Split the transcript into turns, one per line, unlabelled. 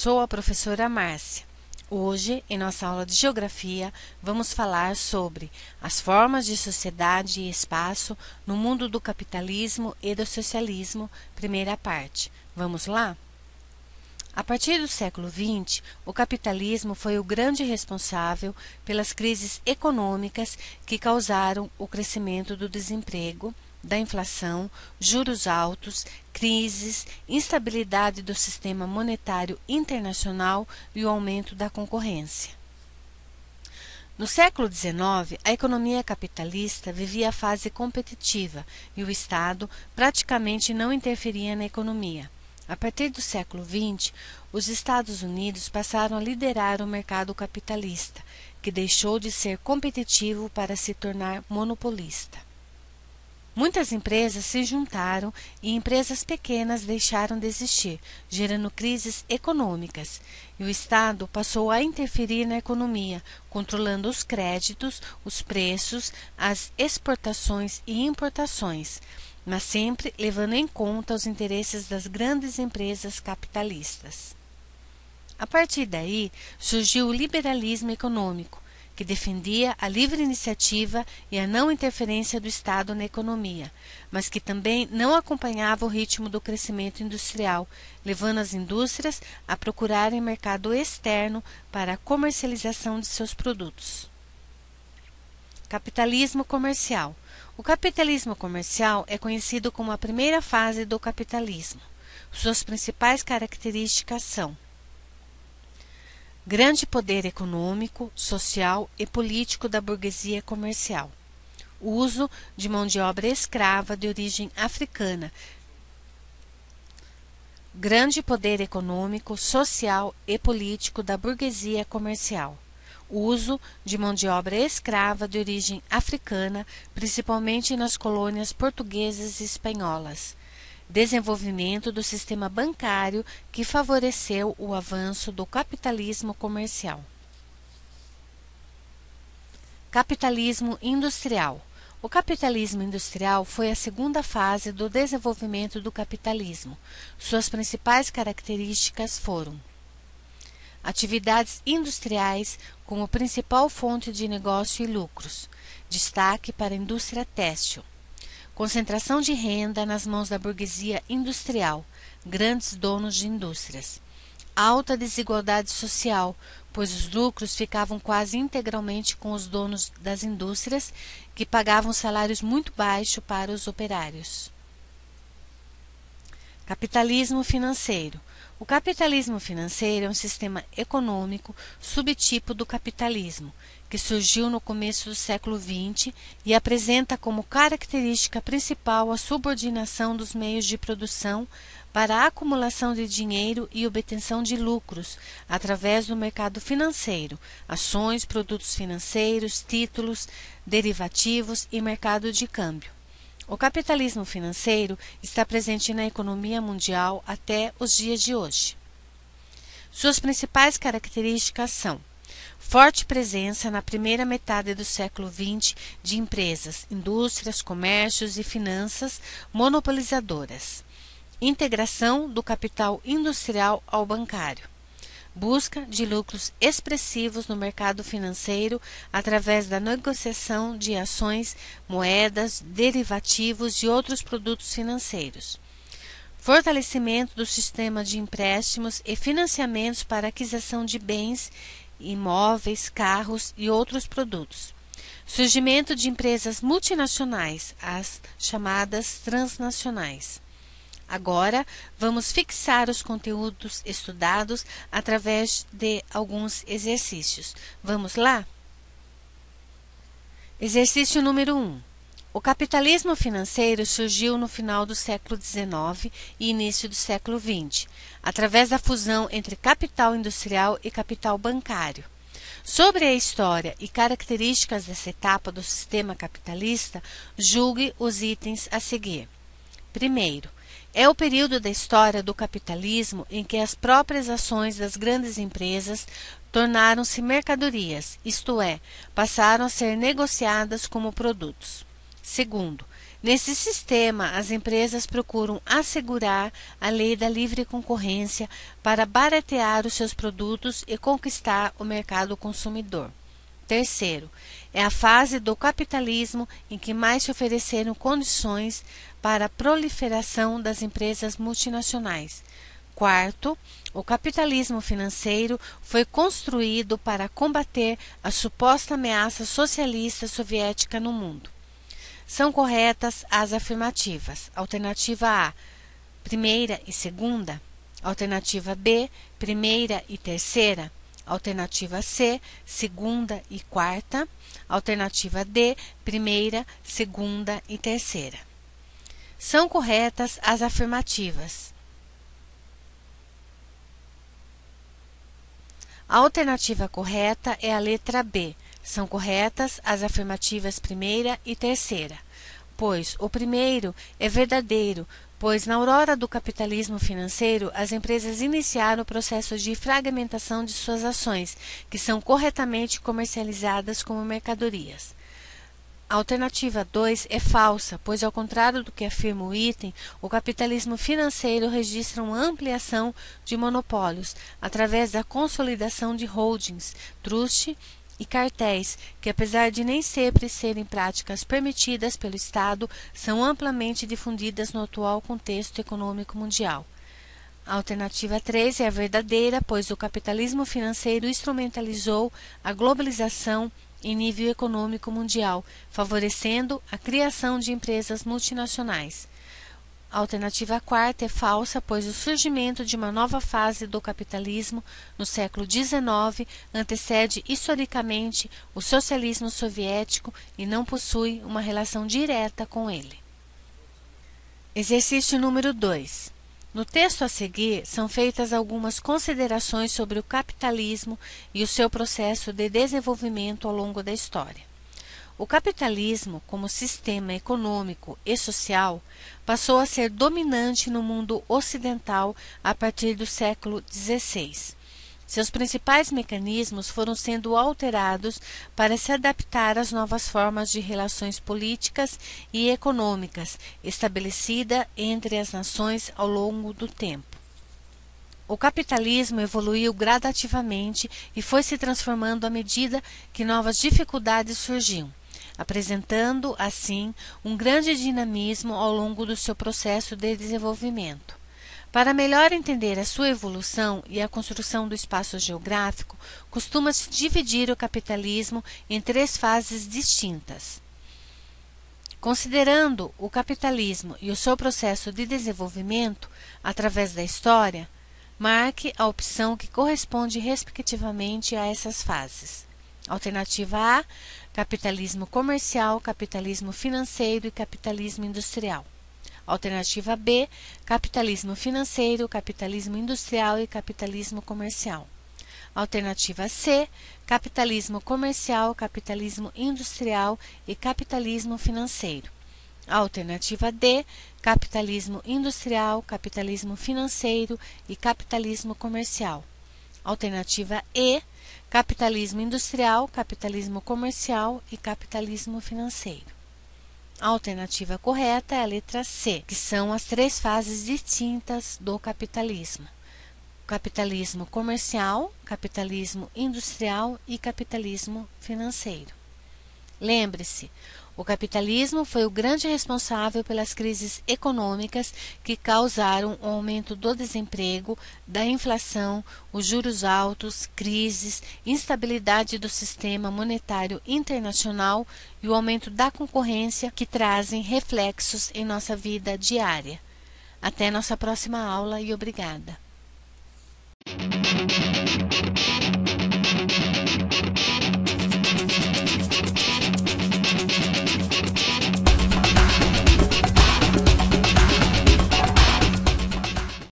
sou a professora Márcia. Hoje, em nossa aula de Geografia, vamos falar sobre as formas de sociedade e espaço no mundo do capitalismo e do socialismo, primeira parte. Vamos lá? A partir do século XX, o capitalismo foi o grande responsável pelas crises econômicas que causaram o crescimento do desemprego, da inflação, juros altos, crises, instabilidade do sistema monetário internacional e o aumento da concorrência. No século XIX, a economia capitalista vivia a fase competitiva e o Estado praticamente não interferia na economia. A partir do século XX, os Estados Unidos passaram a liderar o mercado capitalista, que deixou de ser competitivo para se tornar monopolista. Muitas empresas se juntaram e empresas pequenas deixaram de existir, gerando crises econômicas, e o Estado passou a interferir na economia, controlando os créditos, os preços, as exportações e importações, mas sempre levando em conta os interesses das grandes empresas capitalistas. A partir daí, surgiu o liberalismo econômico, que defendia a livre iniciativa e a não interferência do Estado na economia, mas que também não acompanhava o ritmo do crescimento industrial, levando as indústrias a procurarem mercado externo para a comercialização de seus produtos. Capitalismo comercial. O capitalismo comercial é conhecido como a primeira fase do capitalismo. Suas principais características são: grande poder econômico, social e político da burguesia comercial. Uso de mão de obra escrava de origem africana. Grande poder econômico, social e político da burguesia comercial. Uso de mão de obra escrava de origem africana, principalmente nas colônias portuguesas e espanholas. Desenvolvimento do sistema bancário que favoreceu o avanço do capitalismo comercial. Capitalismo industrial. O capitalismo industrial foi a segunda fase do desenvolvimento do capitalismo. Suas principais características foram: atividades industriais como principal fonte de negócio e lucros, destaque para a indústria têxtil. Concentração de renda nas mãos da burguesia industrial, grandes donos de indústrias. Alta desigualdade social, pois os lucros ficavam quase integralmente com os donos das indústrias, que pagavam salários muito baixos para os operários. Capitalismo financeiro. O capitalismo financeiro é um sistema econômico subtipo do capitalismo, que surgiu no começo do século XX e apresenta como característica principal a subordinação dos meios de produção para a acumulação de dinheiro e obtenção de lucros através do mercado financeiro, ações, produtos financeiros, títulos, derivativos e mercado de câmbio. O capitalismo financeiro está presente na economia mundial até os dias de hoje. Suas principais características são: forte presença na primeira metade do século XX de empresas, indústrias, comércios e finanças monopolizadoras. Integração do capital industrial ao bancário. Busca de lucros expressivos no mercado financeiro através da negociação de ações, moedas, derivativos e outros produtos financeiros. Fortalecimento do sistema de empréstimos e financiamentos para aquisição de bens, imóveis, carros e outros produtos. Surgimento de empresas multinacionais, as chamadas transnacionais. Agora, vamos fixar os conteúdos estudados através de alguns exercícios. Vamos lá? Exercício número 1. O capitalismo financeiro surgiu no final do século XIX e início do século XX, através da fusão entre capital industrial e capital bancário. Sobre a história e características dessa etapa do sistema capitalista, julgue os itens a seguir. Primeiro, é o período da história do capitalismo em que as próprias ações das grandes empresas tornaram-se mercadorias, isto é, passaram a ser negociadas como produtos. Segundo, Nesse sistema, as empresas procuram assegurar a lei da livre concorrência para baratear os seus produtos e conquistar o mercado consumidor. Terceiro, é a fase do capitalismo em que mais se ofereceram condições para a proliferação das empresas multinacionais. Quarto, o capitalismo financeiro foi construído para combater a suposta ameaça socialista soviética no mundo. São corretas as afirmativas. Alternativa A, primeira e segunda. Alternativa B, primeira e terceira. Alternativa C, segunda e quarta. Alternativa D, primeira, segunda e terceira. São corretas as afirmativas. A alternativa correta é a letra B. São corretas as afirmativas primeira e terceira, pois o primeiro é verdadeiro, pois na aurora do capitalismo financeiro, as empresas iniciaram o processo de fragmentação de suas ações, que são corretamente comercializadas como mercadorias. A alternativa 2 é falsa, pois ao contrário do que afirma o item, o capitalismo financeiro registra uma ampliação de monopólios através da consolidação de holdings, trust e cartéis, que apesar de nem sempre serem práticas permitidas pelo Estado, são amplamente difundidas no atual contexto econômico mundial. A alternativa 3 é a verdadeira, pois o capitalismo financeiro instrumentalizou a globalização em nível econômico mundial, favorecendo a criação de empresas multinacionais. A alternativa 4 é falsa, pois o surgimento de uma nova fase do capitalismo no século XIX antecede historicamente o socialismo soviético e não possui uma relação direta com ele. Exercício número 2. No texto a seguir, são feitas algumas considerações sobre o capitalismo e o seu processo de desenvolvimento ao longo da história. O capitalismo, como sistema econômico e social, passou a ser dominante no mundo ocidental a partir do século XVI. Seus principais mecanismos foram sendo alterados para se adaptar às novas formas de relações políticas e econômicas estabelecidas entre as nações ao longo do tempo. O capitalismo evoluiu gradativamente e foi se transformando à medida que novas dificuldades surgiam, apresentando, assim, um grande dinamismo ao longo do seu processo de desenvolvimento. Para melhor entender a sua evolução e a construção do espaço geográfico, costuma-se dividir o capitalismo em 3 fases distintas. Considerando o capitalismo e o seu processo de desenvolvimento através da história, marque a opção que corresponde respectivamente a essas fases. Alternativa A, capitalismo comercial, capitalismo financeiro e capitalismo industrial. Alternativa B, capitalismo financeiro, capitalismo industrial e capitalismo comercial. Alternativa C, capitalismo comercial, capitalismo industrial e capitalismo financeiro. Alternativa D, capitalismo industrial, capitalismo financeiro e capitalismo comercial. Alternativa E, capitalismo industrial, capitalismo comercial e capitalismo financeiro. A alternativa correta é a letra C, que são as 3 fases distintas do capitalismo: capitalismo comercial, capitalismo industrial e capitalismo financeiro. Lembre-se, o capitalismo foi o grande responsável pelas crises econômicas que causaram o aumento do desemprego, da inflação, os juros altos, crises, instabilidade do sistema monetário internacional e o aumento da concorrência, que trazem reflexos em nossa vida diária. Até nossa próxima aula e obrigada.